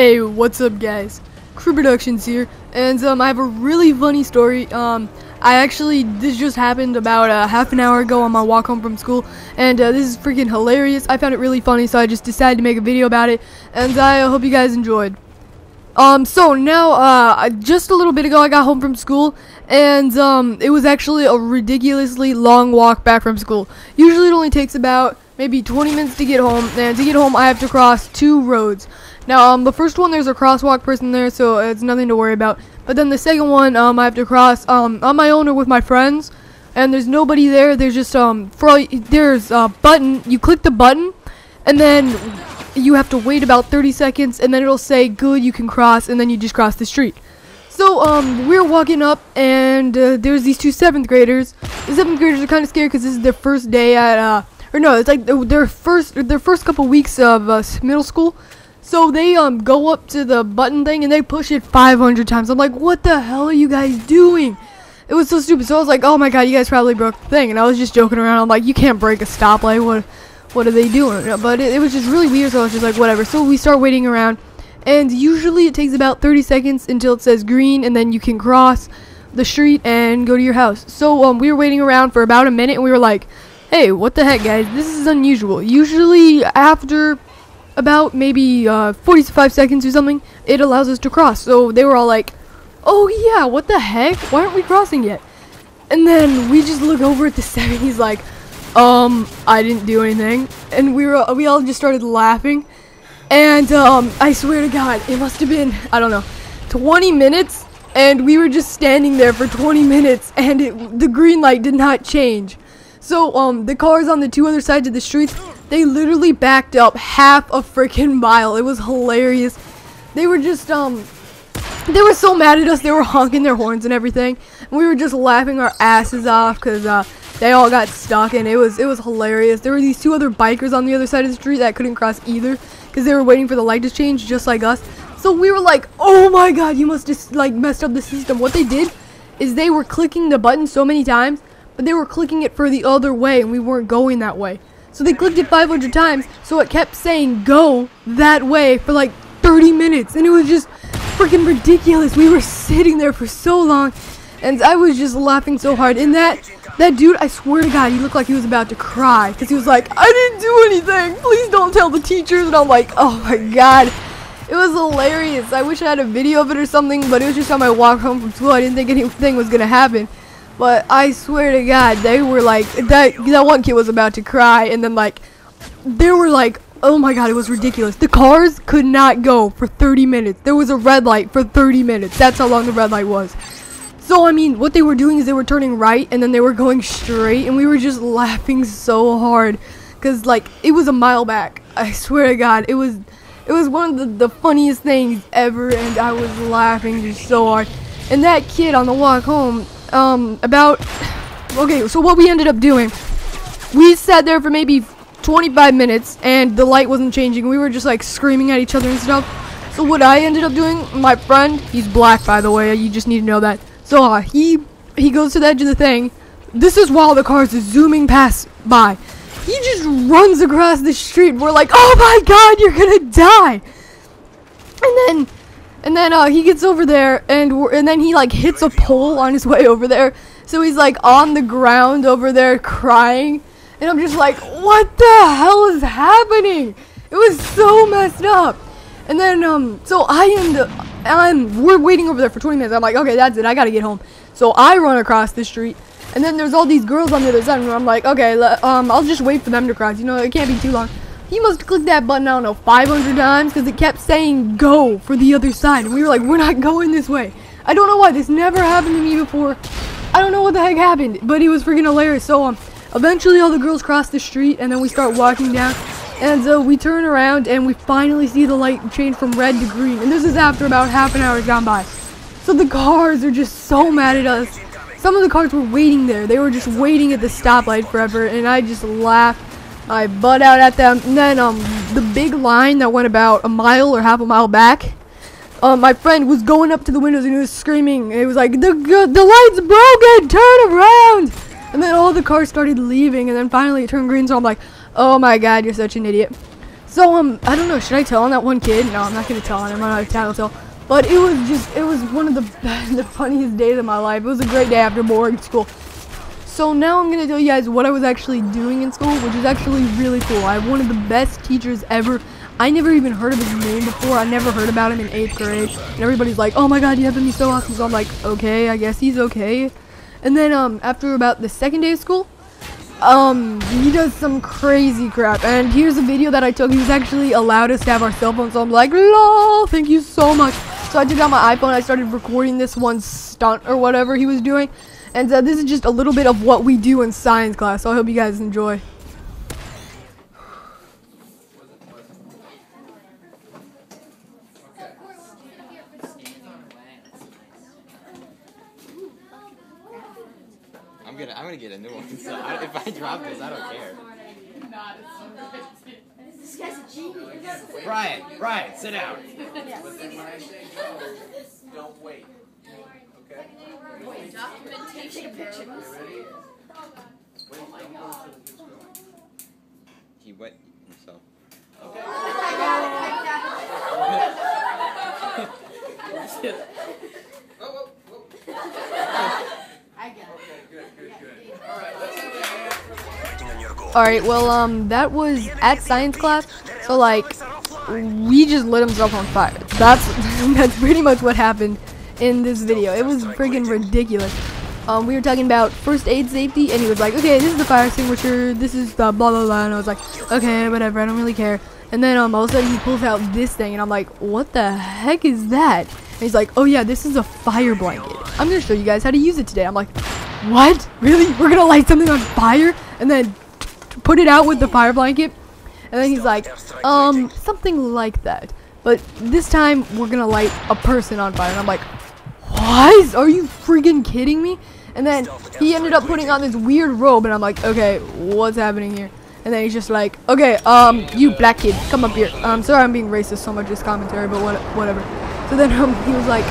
Hey, what's up guys? Crew Productions here, and I have a really funny story. This just happened about half an hour ago on my walk home from school, and this is freaking hilarious. I found it really funny, so I just decided to make a video about it, and I hope you guys enjoyed. So now, just a little bit ago I got home from school, and it was actually a ridiculously long walk back from school. Usually it only takes about maybe 20 minutes to get home, and to get home I have to cross 2 roads. Now, the first one, there's a crosswalk person there, so it's nothing to worry about. But then the second one, I have to cross, on my own or with my friends, and there's nobody there. There's just, there's a button. You click the button, and then you have to wait about 30 seconds, and then it'll say, good, you can cross, and then you just cross the street. So, we're walking up, and, there's these 2 7th graders. The 7th graders are kind of scared because this is their first day at, it's like their first couple weeks of, middle school. So they go up to the button thing and they push it 500 times. I'm like, what the hell are you guys doing? It was so stupid. So I was like, oh my god, you guys probably broke the thing. And I was just joking around. I'm like, you can't break a stoplight. What are they doing? But it was just really weird. So I was just like, whatever. So we start waiting around, and usually it takes about 30 seconds until it says green, and then you can cross the street and go to your house. So we were waiting around for about a minute, and we were like, hey, what the heck, guys? This is unusual. Usually after about maybe 45 seconds or something, it allows us to cross. So they were all like, oh yeah, what the heck, why aren't we crossing yet? And then we just look over at the 7. He's like, I didn't do anything. And we all just started laughing. And I swear to god, it must have been, I don't know, 20 minutes, and we were just standing there for 20 minutes, and the green light did not change. So the cars on the 2 other sides of the streets, they literally backed up half a freaking mile. It was hilarious. They were just, they were so mad at us. They were honking their horns and everything. And we were just laughing our asses off because they all got stuck, and it was hilarious. There were these 2 other bikers on the other side of the street that couldn't cross either because they were waiting for the light to change just like us. So we were like, oh my god, you must just like messed up the system. What they did is they were clicking the button so many times, but they were clicking it for the other way, and we weren't going that way. So they clicked it 500 times, so it kept saying go that way for like 30 minutes. And it was just freaking ridiculous. We were sitting there for so long, and I was just laughing so hard. And that dude, I swear to god, he looked like he was about to cry. Because he was like, I didn't do anything. Please don't tell the teachers. And I'm like, oh my god. It was hilarious. I wish I had a video of it or something, but it was just on my walk home from school. I didn't think anything was going to happen. But I swear to god, they were like, that one kid was about to cry, and then like, they were like, oh my god, it was ridiculous. The cars could not go for 30 minutes. There was a red light for 30 minutes. That's how long the red light was. So, I mean, what they were doing is they were turning right, and then they were going straight, and we were just laughing so hard, because like, it was a mile back. I swear to god, it was one of the funniest things ever, and I was laughing just so hard. And that kid on the walk home, okay, so what we ended up doing, we sat there for maybe 25 minutes, and the light wasn't changing. We were just like screaming at each other and stuff. So what I ended up doing, my friend, he's black by the way, you just need to know that. So he goes to the edge of the thing. This is while the cars are zooming past by. He just runs across the street. We're like, oh my god, you're gonna die. And then he gets over there, and then he like hits a pole on his way over there. So he's like on the ground over there crying, and I'm just like, what the hell is happening? It was so messed up. And then so we're waiting over there for 20 minutes. I'm like, okay, that's it. I gotta get home. So I run across the street, and then there's all these girls on the other side, and I'm like, okay, I'll just wait for them to cross. You know, it can't be too long. He must have clicked that button, I don't know, 500 times, because it kept saying go for the other side. And we were like, we're not going this way. I don't know why. This never happened to me before. I don't know what the heck happened, but it was freaking hilarious. So, eventually all the girls cross the street, and then we start walking down. And so we turn around, and we finally see the light change from red to green. And this is after about half an hour gone by. So the cars are just so mad at us. Some of the cars were waiting there. They were just waiting at the stoplight forever, and I just laughed my butt out at them. And then the big line that went about a mile or half a mile back, my friend was going up to the windows and he was screaming. It was like, the light's broken, turn around. And then all the cars started leaving, and then finally it turned green. So I'm like, oh my god, you're such an idiot. So I don't know, should I tell on that one kid? No, I'm not gonna tell on him. I'm not a tattletale. But it was one of the funniest days of my life. It was a great day after boring school. So now I'm gonna tell you guys what I was actually doing in school, which is actually really cool. I have one of the best teachers ever. I never even heard of his name before. I never heard about him in 8th grade. And everybody's like, oh my god, you have to be so awesome. So I'm like, okay, I guess he's okay. And then after about the second day of school, he does some crazy crap. And here's a video that I took. He was actually allowed us to have our cell phones. So I'm like, lol, thank you so much. So I took out my iPhone. I started recording this one stunt or whatever he was doing. And this is just a little bit of what we do in science class. So I hope you guys enjoy. I'm gonna get a new one. So if I drop this, I don't care. This guy's a genius. Brian, sit down. Don't wait. Okay? Wait, documentation. Take a picture. He wet himself. Okay. I got it. I got it. Alright, well, that was at science class, so, like, we just lit himself on fire. That's pretty much what happened in this video. It was friggin' ridiculous. We were talking about first aid safety, and he was like, okay, this is the fire extinguisher, this is the blah blah blah, and I was like, okay, whatever, I don't really care. And then, all of a sudden, he pulls out this thing, and I'm like, what the heck is that? And he's like, oh yeah, this is a fire blanket. I'm gonna show you guys how to use it today. I'm like, what? Really? We're gonna light something on fire and then put it out with the fire blanket? And then he's like, something like that. But this time we're gonna light a person on fire. And I'm like, what? Are you freaking kidding me? And then he ended up putting on this weird robe, and I'm like, okay, what's happening here? And then he's just like, okay, you black kid, come up here. I'm sorry I'm being racist so much this commentary, but whatever. So then he was like,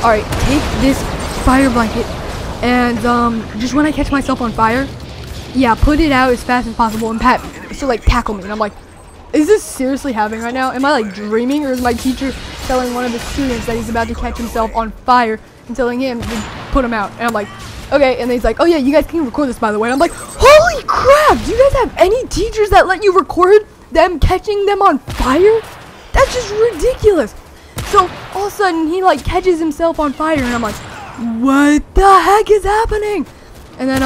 alright, take this fire blanket, and just when I catch myself on fire, yeah, put it out as fast as possible and tackle me. And I'm like, is this seriously happening right now? Am I like dreaming, or is my teacher telling one of the students that he's about to catch himself on fire and telling him to put him out? And I'm like, okay. And then he's like, oh yeah, you guys can record this, by the way. And I'm like, holy crap, do you guys have any teachers that let you record them catching them on fire? That's just ridiculous. So all of a sudden he like catches himself on fire, and I'm like, what the heck is happening? And then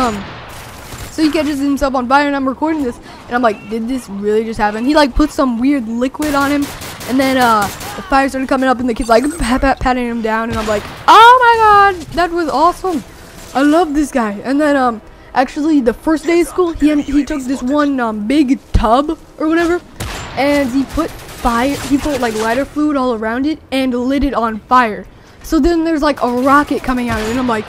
so he catches himself on fire, and I'm recording this, and I'm like, did this really just happen? He like put some weird liquid on him, and then the fire started coming up, and the kid's like patting him down, and I'm like, oh my god, that was awesome. I love this guy. And then actually the first day of school, he took this one big tub or whatever, and he put like lighter fluid all around it and lit it on fire. So then there's like a rocket coming out of it, and I'm like,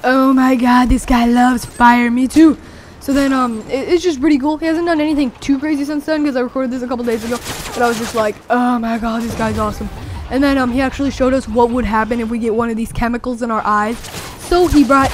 oh my god, this guy loves fire. Me too. So then it's just pretty cool. He hasn't done anything too crazy since then, because I recorded this a couple days ago, but I was just like, oh my god, this guy's awesome. And then he actually showed us what would happen if we get one of these chemicals in our eyes. So he bought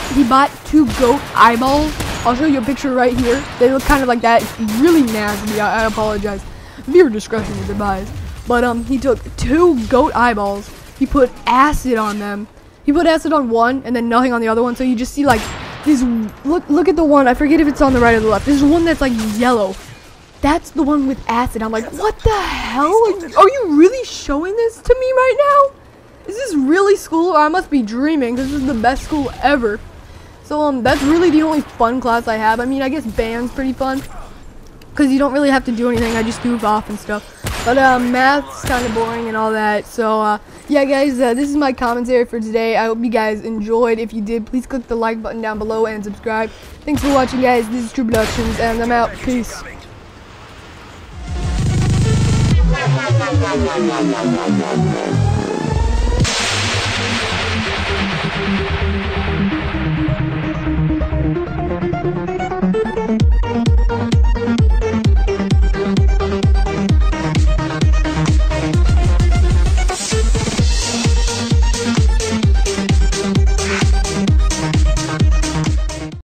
2 goat eyeballs. I'll show you a picture right here. They look kind of like that. It's really nasty. I apologize. Viewer discretion is advised. But he took 2 goat eyeballs. He put acid on them. He put acid on one and then nothing on the other one. So you just see like this. Look at the one. I forget if it's on the right or the left. There's one that's like yellow. That's the one with acid. I'm like, what the hell? Are you really showing this to me right now? Is this really school, or I must be dreaming? This is the best school ever. So that's really the only fun class I have. I mean, I guess band's pretty fun, because you don't really have to do anything. I just goof off and stuff. But math's kind of boring and all that. So yeah, guys, this is my commentary for today. I hope you guys enjoyed. If you did, please click the like button down below and subscribe. Thanks for watching, guys. This is True Productions, and I'm out. Peace.